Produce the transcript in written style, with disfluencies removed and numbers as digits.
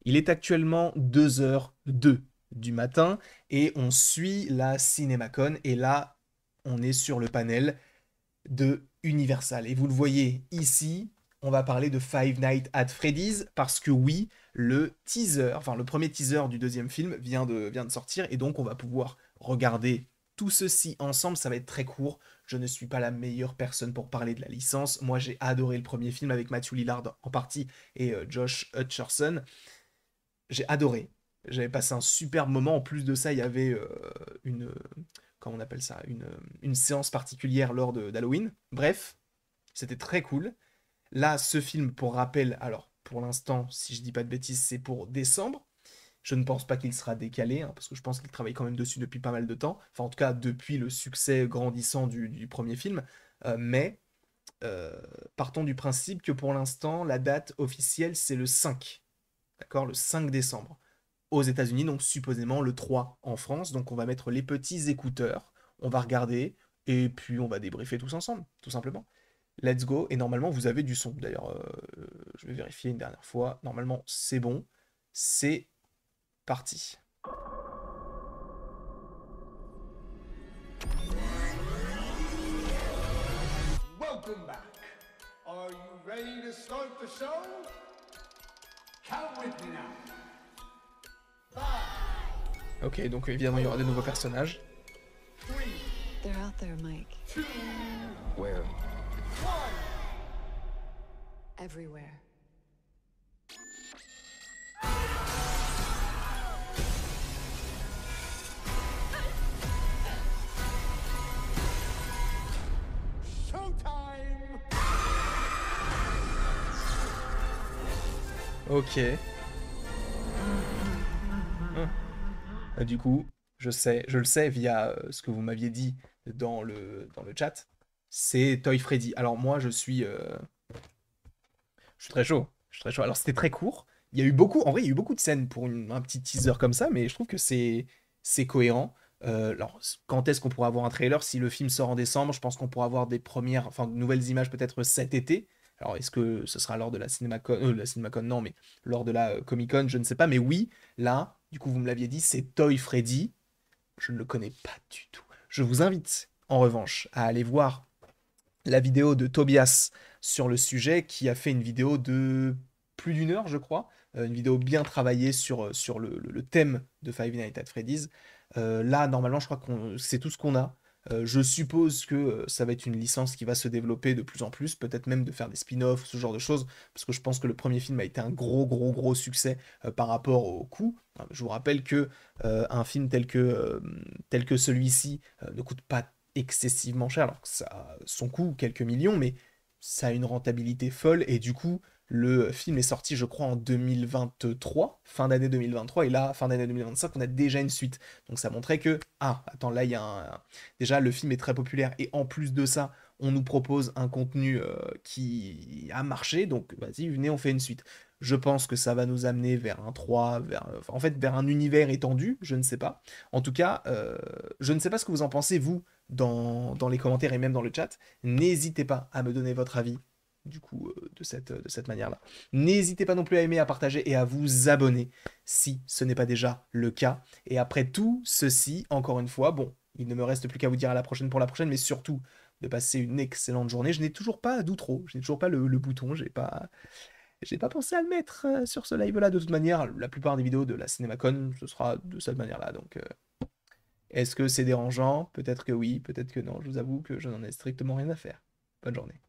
Il est actuellement 2h02 du matin et on suit la CinemaCon et là, on est sur le panel de Universal. Et vous le voyez ici, on va parler de Five Nights at Freddy's parce que oui, le teaser, enfin le premier teaser du deuxième film vient de sortir et donc on va pouvoir regarder tout ceci ensemble. Ça va être très court. Je ne suis pas la meilleure personne pour parler de la licence. Moi, j'ai adoré le premier film avec Matthew Lillard en partie et Josh Hutcherson. J'ai adoré. J'avais passé un super moment. En plus de ça, il y avait une, comment on appelle ça, une séance particulière lors d'Halloween. Bref, c'était très cool. Là, ce film, pour rappel, alors pour l'instant, si je dis pas de bêtises, c'est pour décembre. Je ne pense pas qu'il sera décalé, hein, parce que je pense qu'il travaille quand même dessus depuis pas mal de temps. Enfin, en tout cas, depuis le succès grandissant du premier film. Mais euh, partons du principe que pour l'instant, la date officielle, c'est le 5. D'accord? Le 5 décembre aux États-Unis, donc supposément le 3 en France. Donc on va mettre les petits écouteurs, on va regarder, et puis on va débriefer tous ensemble, tout simplement. Let's go, et normalement vous avez du son. D'ailleurs, je vais vérifier une dernière fois. Normalement c'est bon, c'est parti. Welcome back. Are you ready to start the show? Count with me now. Five, Ok, donc évidemment il y aura de nouveaux personnages. three, They're out there, Mike. two, Where? one. Everywhere. Showtime! Ok. Du coup, je le sais via ce que vous m'aviez dit dans le chat, c'est Toy Freddy. Alors moi, je suis très chaud. Je suis très chaud. Alors c'était très court. Il y a eu beaucoup, en vrai, il y a eu beaucoup de scènes pour un petit teaser comme ça, mais je trouve que c'est cohérent. Alors, quand est-ce qu'on pourra avoir un trailer? Si le film sort en décembre, je pense qu'on pourra avoir des premières, enfin, de nouvelles images peut-être cet été. Alors, est-ce que ce sera lors de la CinemaCon, non, mais lors de la Comic-Con, je ne sais pas. Mais oui, là, du coup, vous me l'aviez dit, c'est Toy Freddy. Je ne le connais pas du tout. Je vous invite, en revanche, à aller voir la vidéo de Tobias sur le sujet, qui a fait une vidéo de plus d'une heure, je crois. Une vidéo bien travaillée sur le thème de Five Nights at Freddy's. Là, normalement, je crois que c'est tout ce qu'on a. Je suppose que ça va être une licence qui va se développer de plus en plus, peut-être même de faire des spin-offs, ce genre de choses, parce que je pense que le premier film a été un gros, gros, gros succès par rapport au coût. Je vous rappelle que un film tel que celui-ci ne coûte pas excessivement cher, alors que ça a son coût, quelques millions, mais ça a une rentabilité folle, et du coup, le film est sorti, je crois, en 2023, fin d'année 2023, et là, fin d'année 2025, on a déjà une suite. Donc ça montrait que, ah, attends, là, il y a déjà, le film est très populaire, et en plus de ça, on nous propose un contenu qui a marché, donc vas-y, venez, on fait une suite. Je pense que ça va nous amener vers un 3, en fait, vers un univers étendu, je ne sais pas. En tout cas, je ne sais pas ce que vous en pensez, vous, dans les commentaires et même dans le chat. N'hésitez pas à me donner votre avis, du coup, de cette manière-là. N'hésitez pas non plus à aimer, à partager et à vous abonner si ce n'est pas déjà le cas. Et après tout ceci, encore une fois, bon, il ne me reste plus qu'à vous dire à la prochaine pour la prochaine, mais surtout de passer une excellente journée. Je n'ai toujours pas d'outro, je n'ai toujours pas le bouton, j'ai pas pensé à le mettre sur ce live-là. De toute manière, la plupart des vidéos de la CinemaCon, ce sera de cette manière-là. Donc, est-ce que c'est dérangeant? Peut-être que oui, peut-être que non. Je vous avoue que je n'en ai strictement rien à faire. Bonne journée.